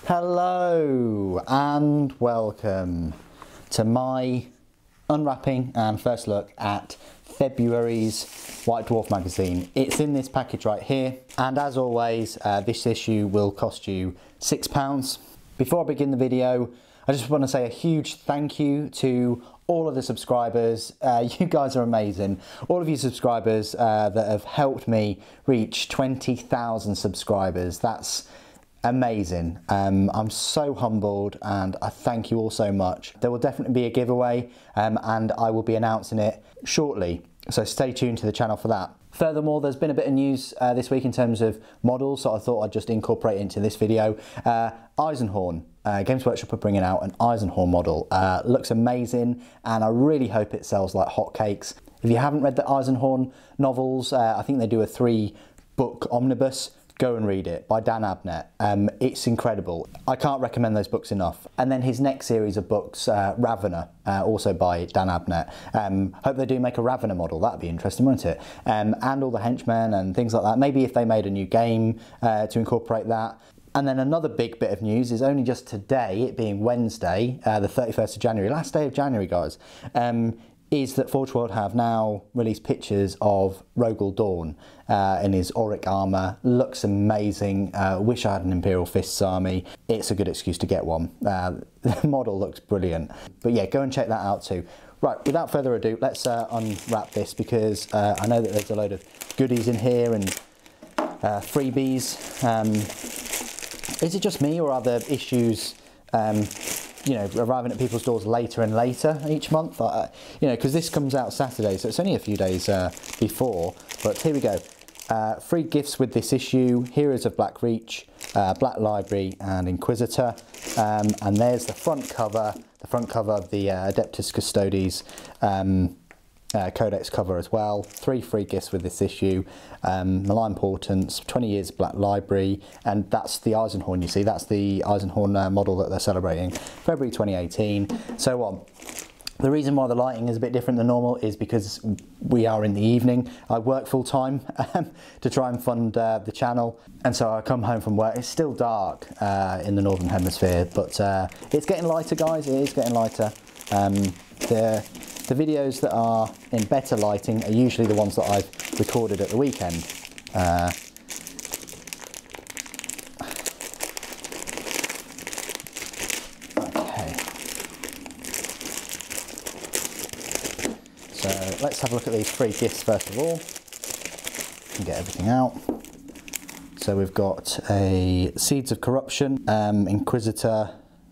Hello and welcome to my unwrapping and first look at February's White Dwarf Magazine. It's in this package right here, and as always this issue will cost you £6. Before I begin the video, I just want to say a huge thank you to all of the subscribers. You guys are amazing. All of you subscribers that have helped me reach 20,000 subscribers. That's amazing. I'm so humbled and I thank you all so much. There will definitely be a giveaway and I will be announcing it shortly, so stay tuned to the channel for that. Furthermore, there's been a bit of news this week in terms of models, so I thought I'd just incorporate it into this video. Eisenhorn, Games Workshop are bringing out an Eisenhorn model. Looks amazing and I really hope it sells like hotcakes. If you haven't read the Eisenhorn novels, I think they do a 3-book omnibus. Go and read it, by Dan Abnett. It's incredible. I can't recommend those books enough. And then his next series of books, Ravener, also by Dan Abnett. Hope they do make a Ravener model. That'd be interesting, wouldn't it? And all the henchmen and things like that. Maybe if they made a new game to incorporate that. And then another big bit of news is only just today, it being Wednesday, the 31st of January, last day of January, guys, is that Forge World have now released pictures of Rogel Dawn in his auric armour. Looks amazing. Wish I had an Imperial Fists army. It's a good excuse to get one. The model looks brilliant. But yeah, go and check that out too. Right, without further ado, let's unwrap this, because I know that there's a load of goodies in here and freebies. Is it just me, or are there issues you know, arriving at people's doors later and later each month? You know, because this comes out Saturday, so it's only a few days before. But here we go. Free gifts with this issue: Heroes of Black Reach, Black Library and Inquisitor. And there's the front cover of the Adeptus Custodes Codex cover as well. 3 free gifts with this issue. Malign Portents, 20 years Black Library, and that's the Eisenhorn, you see, that's the Eisenhorn model that they're celebrating, February 2018, so on. The reason why the lighting is a bit different than normal is because we are in the evening. I work full time to try and fund the channel, and so I come home from work. It's still dark in the Northern Hemisphere, but it's getting lighter, guys. It is getting lighter. The videos that are in better lighting are usually the ones that I've recorded at the weekend. Okay. So let's have a look at these free gifts first of all and get everything out. So we've got a Seeds of Corruption, Inquisitor,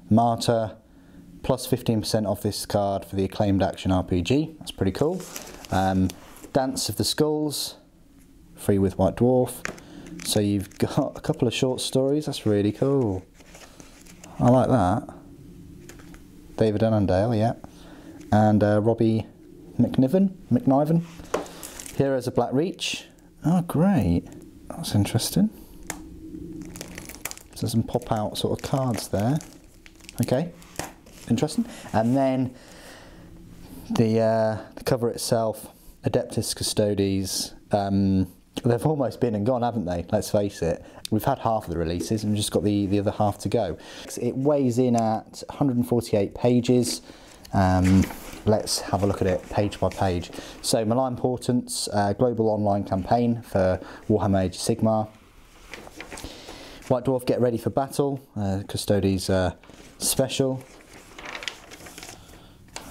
Martyr, plus 15% off this card for the acclaimed action RPG. That's pretty cool. Dance of the Skulls, free with White Dwarf. So you've got a couple of short stories. That's really cool. I like that. David Annandale, yeah. And Robbie McNiven. Heroes of Black Reach. Oh, great. That's interesting. So some pop-out sort of cards there. Okay. Interesting. And then the cover itself, Adeptus Custodes, they've almost been and gone, haven't they? Let's face it. We've had half of the releases and we've just got the other half to go. It weighs in at 148 pages. Let's have a look at it page by page. So Malign Portents, global online campaign for Warhammer Age of Sigmar. White Dwarf, get ready for battle, Custodes special.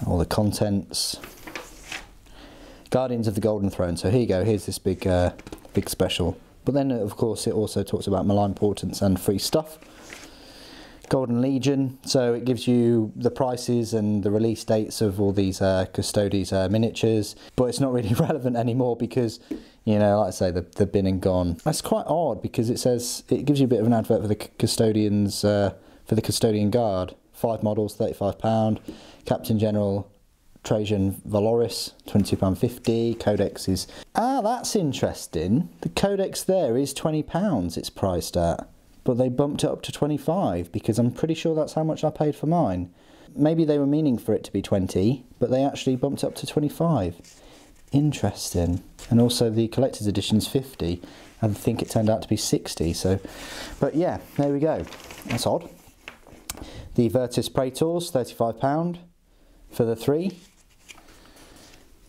All the contents. Guardians of the Golden Throne. So here you go. Here's this big special. But then, of course, it also talks about Malign Portents and free stuff. Golden Legion. So it gives you the prices and the release dates of all these Custodes miniatures. But it's not really relevant anymore because, you know, like I say, they've been and gone. That's quite odd because it says it gives you a bit of an advert for the custodians, for the Custodian Guard. 5 models, £35. Captain General Trajan Valoris, £22.50. Codex is... Ah, that's interesting. The Codex there is £20 it's priced at. But they bumped it up to 25 because I'm pretty sure that's how much I paid for mine. Maybe they were meaning for it to be 20, but they actually bumped it up to 25. Interesting. And also the collector's edition is 50. I think it turned out to be 60. So, but yeah, there we go. That's odd. The Virtus Praetors, £35 for the 3.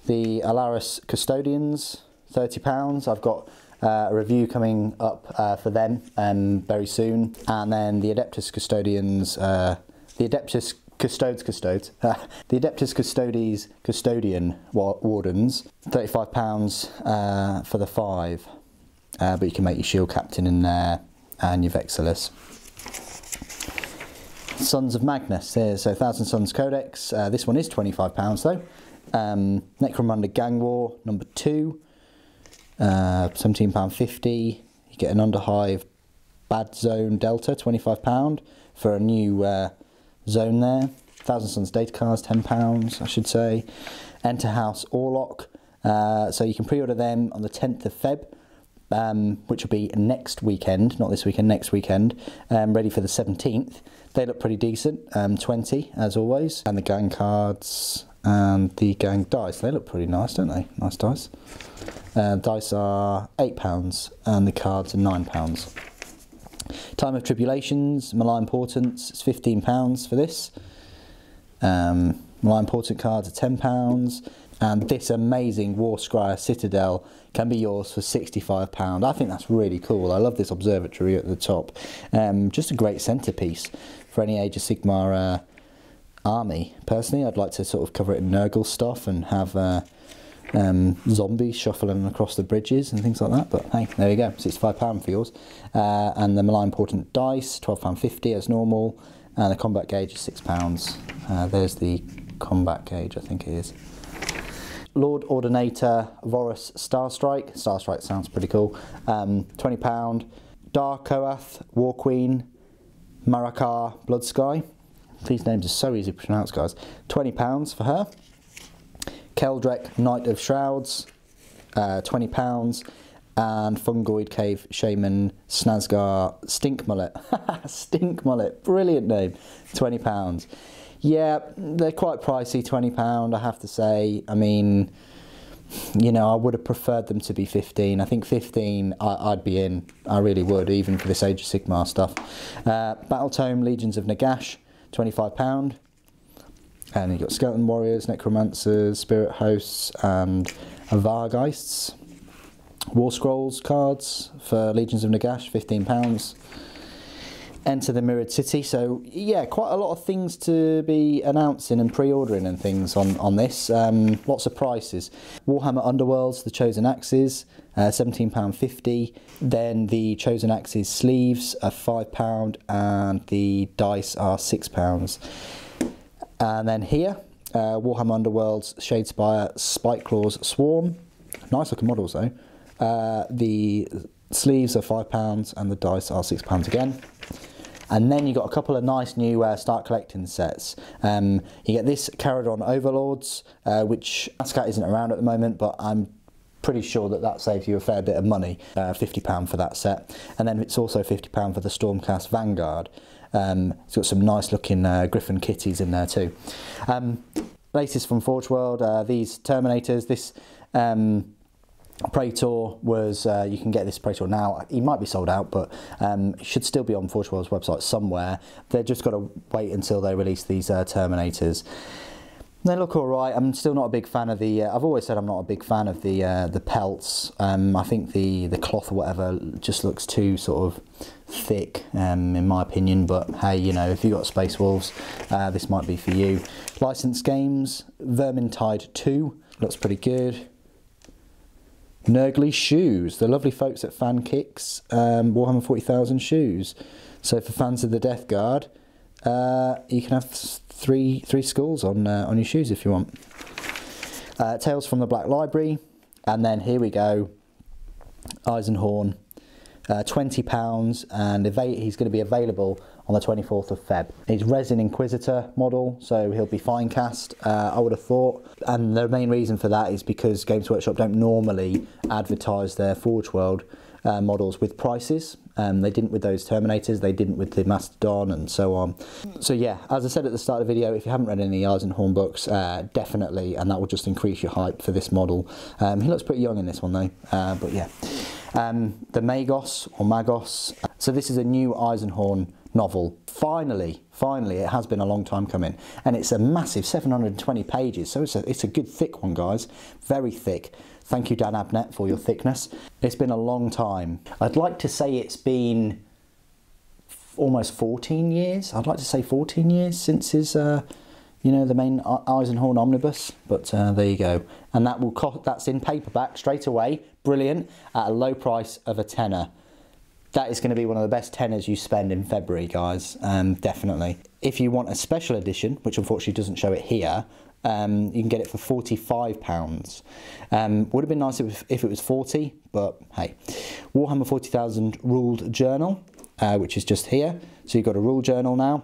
The Alaris Custodians, £30. I've got a review coming up for them very soon. And then the Adeptus Custodians, the Adeptus Custodes, the Adeptus Custodes Custodian Wardens, £35 for the 5. But you can make your Shield Captain in there and your Vexillus. Sons of Magnus, so 1000 Sons Codex. This one is £25 though. Necromunda Gang War number 2, £17.50. You get an Underhive Bad Zone Delta, £25 for a new zone there. 1000 Sons Data Cards, £10 I should say. Enter House Orlok, so you can pre-order them on the 10th of Feb, which will be next weekend, not this weekend, next weekend, ready for the 17th. They look pretty decent, 20 as always. And the gang cards and the gang dice, they look pretty nice, don't they? Nice dice. Dice are £8 and the cards are £9. Time of Tribulations, Malign Portents, it's £15 for this. Malign Portent cards are £10. And this amazing War Scryer Citadel can be yours for £65. I think that's really cool. I love this observatory at the top. Just a great centrepiece for any Age of Sigmar army. Personally, I'd like to sort of cover it in Nurgle stuff and have zombies shuffling across the bridges and things like that. But hey, there you go, £65 for yours. And the Malign Portent dice, £12.50 as normal. And the combat gauge is £6. There's the combat gauge, I think it is. Lord Ordinator Vorus Starstrike. Starstrike sounds pretty cool. £20. Dar Koath War Queen Marakar Blood Sky. These names are so easy to pronounce, guys. £20 for her. Keldrek Knight of Shrouds, £20. And Fungoid Cave Shaman Snazgar Stink Mullet. Stink Mullet, brilliant name. £20. Yeah, they're quite pricey, £20, I have to say. I mean, you know, I would have preferred them to be 15. I think 15 I'd be in, I really would, even for this Age of Sigmar stuff. Battle Tome Legions of Nagash, £25. And you've got Skeleton Warriors, Necromancers, Spirit Hosts and Vargheists. War Scrolls cards for Legions of Nagash, £15. Enter the Mirrored City. So yeah, quite a lot of things to be announcing and pre-ordering and things on this. Lots of prices. Warhammer Underworlds, the Chosen Axes, £17.50. Then the Chosen Axes sleeves are £5 and the dice are £6. And then here, Warhammer Underworlds Shadespire Spikeclaws Swarm. Nice looking models though. The sleeves are £5 and the dice are £6 again. And then you got a couple of nice new Start Collecting sets. You get this Caradon Overlords, which Ascat isn't around at the moment, but I'm pretty sure that that saves you a fair bit of money, £50 for that set. And then it's also £50 for the Stormcast Vanguard. It's got some nice looking Griffin kitties in there too. Latest from Forge World, these Terminators, this Praetor was, you can get this Praetor now. He might be sold out, but it should still be on Forge World's website somewhere. They've just got to wait until they release these Terminators. They look all right. I'm still not a big fan of the, I've always said I'm not a big fan of the pelts. I think the cloth or whatever just looks too sort of thick, in my opinion, but hey, you know, if you've got Space Wolves, this might be for you. Licensed games, Vermintide 2, looks pretty good. Nurgly Shoes, the lovely folks at Fan Kicks, Warhammer 40,000 shoes. So for fans of the Death Guard, you can have three skulls on your shoes if you want. Tales from the Black Library, and then here we go, Eisenhorn, £20, and he's going to be available on the 24th of Feb. He's Resin Inquisitor model, so he'll be fine cast, I would have thought. And the main reason for that is because Games Workshop don't normally advertise their Forge World models with prices. They didn't with those Terminators, they didn't with the Mastodon and so on. So yeah, as I said at the start of the video, if you haven't read any Eisenhorn books, definitely, and that will just increase your hype for this model. He looks pretty young in this one though, but yeah. The Magos, or Magos, so this is a new Eisenhorn novel. Finally, it has been a long time coming, and it's a massive 720 pages, so it's a good thick one, guys, very thick. Thank you, Dan Abnett, for your thickness. It's been a long time. I'd like to say it's been almost 14 years. I'd like to say 14 years since his, you know, the main Eisenhorn omnibus, but there you go. And that will cost, that's in paperback straight away, brilliant, at a low price of a tenner. That is going to be one of the best tenners you spend in February, guys, definitely. If you want a special edition, which unfortunately doesn't show it here, you can get it for £45. Would have been nice if it was 40, but hey. Warhammer 40,000 ruled journal, which is just here. So you've got a rule journal now.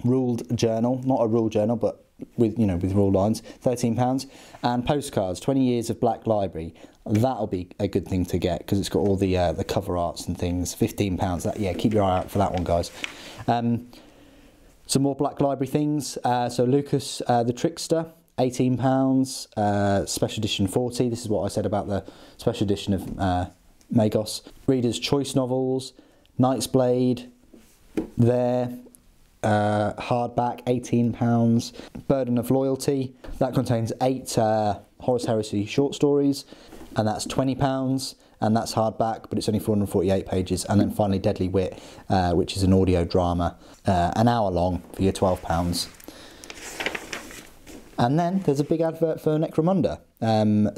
Ruled journal, not a rule journal, but with, you know, with rule lines, £13. And postcards, 20 years of Black Library. That'll be a good thing to get because it's got all the cover arts and things. £15. That, yeah, keep your eye out for that one, guys. Some more Black Library things. So Lucas the Trickster, £18. Special edition 40. This is what I said about the special edition of Magos. Reader's Choice novels. Knight's Blade. There. Hardback, £18. Burden of Loyalty. That contains 8 Horus Heresy short stories, and that's £20, and that's hardback, but it's only 448 pages. And then finally Deadly Wit, which is an audio drama, an hour long for your £12. And then there's a big advert for Necromunda,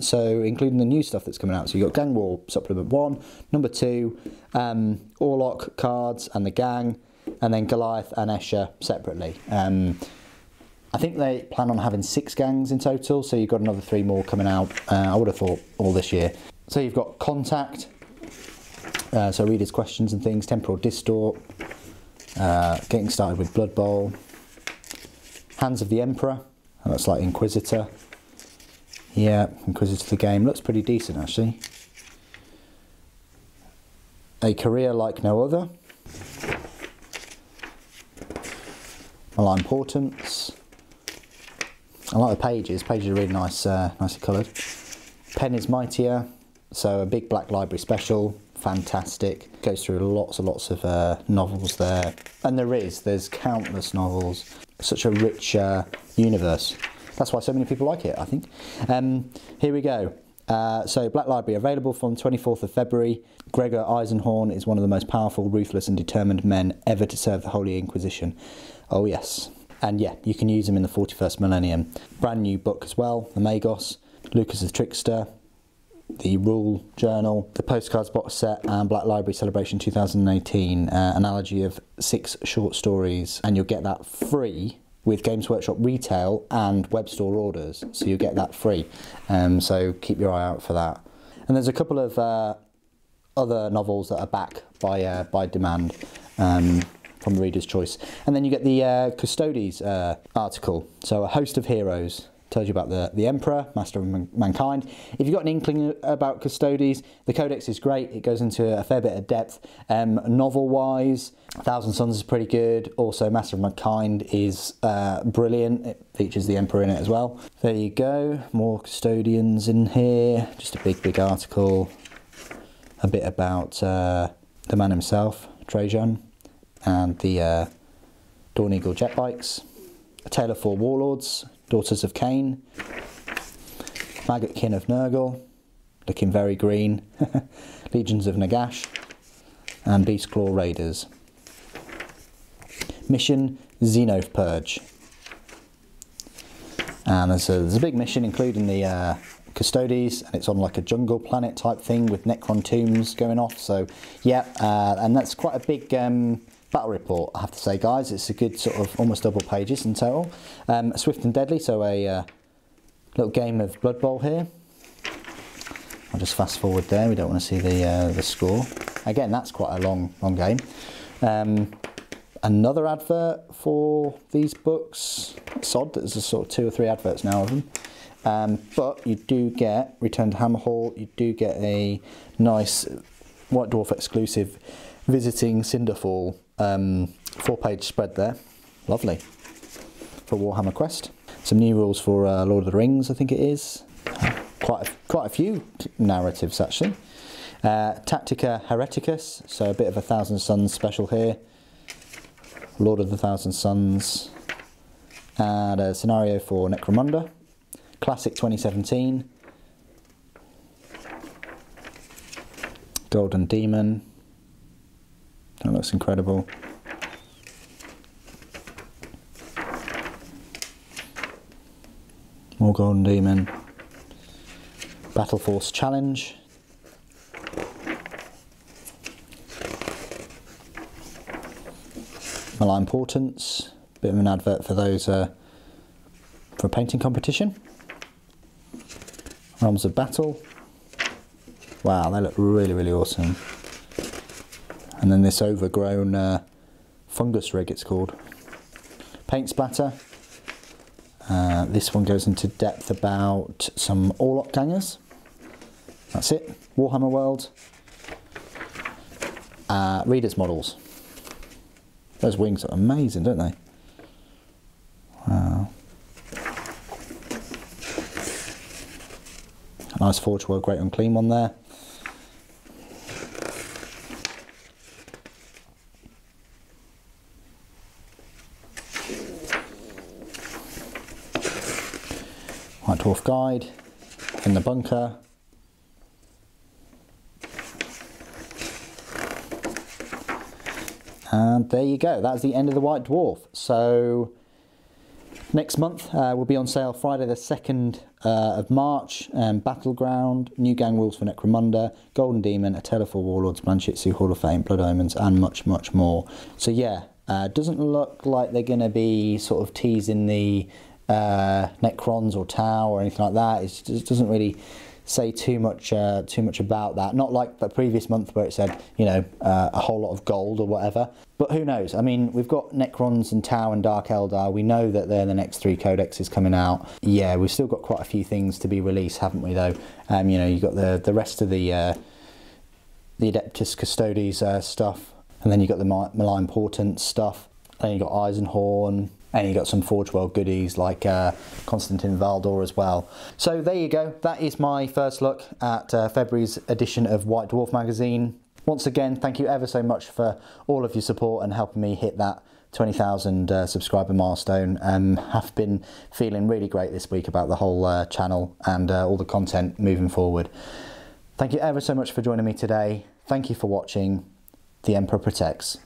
so including the new stuff that's coming out. So you've got Gang War Supplement 1, number 2, Orlok cards and the gang, and then Goliath and Escher separately. I think they plan on having 6 gangs in total, so you've got another 3 more coming out, I would have thought, all this year. So you've got Contact, so readers' questions and things, Temporal Distort, getting started with Blood Bowl, Hands of the Emperor, that's like Inquisitor. Yeah, Inquisitor the game, looks pretty decent actually. A Career Like No Other. Malign Portents. I like the pages. Pages are really nice, nicely coloured. Pen is Mightier, so a big Black Library special, fantastic. Goes through lots and lots of novels there, and there's countless novels. Such a rich universe. That's why so many people like it, I think. Here we go. So Black Library available from 24th of February. Gregor Eisenhorn is one of the most powerful, ruthless and determined men ever to serve the Holy Inquisition. Oh yes. And yeah, you can use them in the 41st millennium. Brand new book as well, the Magos, Lucas the Trickster, the Rule Journal, the Postcards box set, and Black Library Celebration 2018, analogy of 6 short stories, and you'll get that free with Games Workshop retail and web store orders, so you'll get that free. So keep your eye out for that. And there's a couple of other novels that are back by demand. From the Reader's Choice. And then you get the Custodes article. So A Host of Heroes. Tells you about the Emperor, Master of Mankind. If you've got an inkling about Custodes, the Codex is great. It goes into a fair bit of depth. Novel-wise, Thousand Sons is pretty good. Also, Master of Mankind is brilliant. It features the Emperor in it as well. There you go. More Custodians in here. Just a big article. A bit about the man himself, Trajan, and the Dawn Eagle jet bikes. A Tale of 4 Warlords, Daughters of Cain, Maggotkin of Nurgle, looking very green, Legions of Nagash, and Beastclaw Raiders. Mission Xenoph Purge. And there's a big mission including the Custodes, and it's on like a jungle planet type thing with Necron tombs going off, so yeah, and that's quite a big battle report, I have to say, guys. It's a good sort of almost double pages in total. Swift and Deadly, so a little game of Blood Bowl here. I'll just fast forward there, we don't want to see the score. Again, that's quite a long game. Another advert for these books. It's odd that there's a sort of 2 or 3 adverts now of them. But you do get Return to Hammerhall, you do get a nice White Dwarf exclusive Visiting Cinderfall 4-page spread there. Lovely. For Warhammer Quest. Some new rules for Lord of the Rings, I think it is. Quite a few narratives actually. Tactica Hereticus, so a bit of a Thousand Sons special here. Lord of the Thousand Suns, and a scenario for Necromunda, Classic 2017, Golden Demon, that looks incredible. More Golden Demon, Battle Force Challenge, Malign Portents, bit of an advert for those for a painting competition. Realms of Battle, wow, they look really, really awesome. And then this overgrown fungus rig, it's called. Paint Splatter. This one goes into depth about some Orlok gangers. That's it. Warhammer World. Readers models. Those wings are amazing, don't they? Wow. A nice Forge World Great Unclean one there. White Dwarf Guide, In the Bunker. And there you go, that's the end of the White Dwarf. So next month will be on sale Friday the 2nd of March. Battleground, new gang rules for Necromunda, Golden Demon, A Tale of Four Warlords, Blanchitsu, Hall of Fame, Blood Omens, and much, much more. So yeah, doesn't look like they're going to be sort of teasing the Necrons or Tau or anything like that. It doesn't really say too much about that. Not like the previous month where it said, you know, a whole lot of gold or whatever. But who knows? I mean, we've got Necrons and Tau and Dark Eldar. We know that they're the next 3 codexes coming out. Yeah, we've still got quite a few things to be released, haven't we? Though, you know, you've got the rest of the Adeptus Custodes stuff, and then you've got the Malign Portent stuff. Then you've got Eisenhorn. And you got some Forge World goodies like Constantine Valdor as well. So there you go. That is my first look at February's edition of White Dwarf Magazine. Once again, thank you ever so much for all of your support and helping me hit that 20,000 subscriber milestone. Have been feeling really great this week about the whole channel and all the content moving forward. Thank you ever so much for joining me today. Thank you for watching. The Emperor Protects.